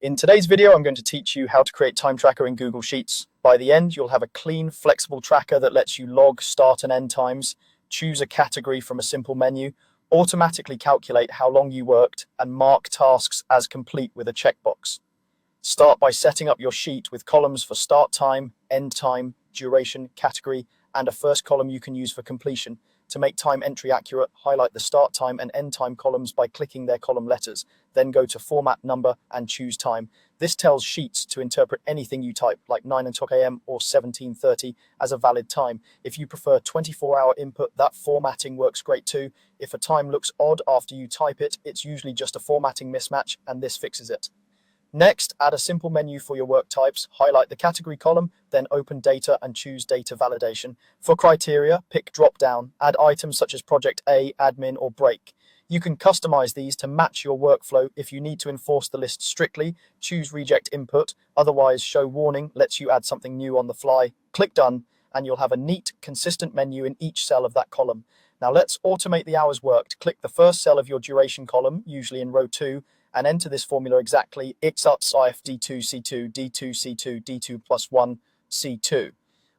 In today's video, I'm going to teach you how to create time tracker in Google Sheets. By the end, you'll have a clean, flexible tracker that lets you log start and end times, choose a category from a simple menu, automatically calculate how long you worked, and mark tasks as complete with a checkbox. Start by setting up your sheet with columns for start time, end time, duration, category, and a first column you can use for completion. To make time entry accurate, highlight the start time and end time columns by clicking their column letters. Then go to Format Number and choose time. This tells Sheets to interpret anything you type, like 9:00 a.m. or 17:30, as a valid time. If you prefer 24-hour input, that formatting works great too. If a time looks odd after you type it, it's usually just a formatting mismatch, and this fixes it. Next, add a simple menu for your work types, highlight the category column, then open data and choose data validation. For criteria, pick drop down, add items such as project A, admin, or break. You can customize these to match your workflow. If you need to enforce the list strictly, choose reject input, otherwise show warning lets you add something new on the fly. Click done, and you'll have a neat, consistent menu in each cell of that column. Now let's automate the hours worked. Click the first cell of your duration column, usually in row 2, and enter this formula exactly: ixuts d2 c2 d2 c2 d2 plus 1 c2.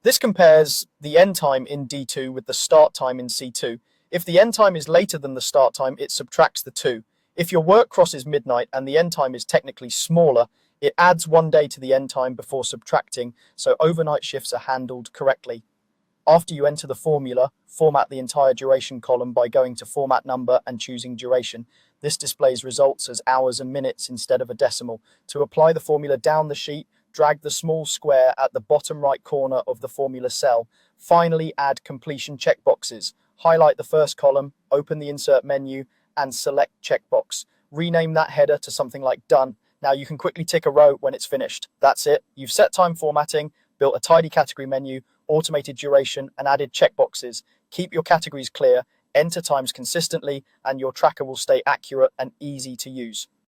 This compares the end time in d2 with the start time in c2. If the end time is later than the start time, it subtracts the 2. If your work crosses midnight and the end time is technically smaller, it adds 1 day to the end time before subtracting, so overnight shifts are handled correctly. After you enter the formula, format the entire duration column by going to Format Number and choosing Duration. This displays results as hours and minutes instead of a decimal. To apply the formula down the sheet, drag the small square at the bottom right corner of the formula cell. Finally, add completion checkboxes. Highlight the first column, open the Insert menu, and select Checkbox. Rename that header to something like Done. Now you can quickly tick a row when it's finished. That's it. You've set time formatting, built a tidy category menu, automated duration, and added checkboxes. Keep your categories clear, enter times consistently, and your tracker will stay accurate and easy to use.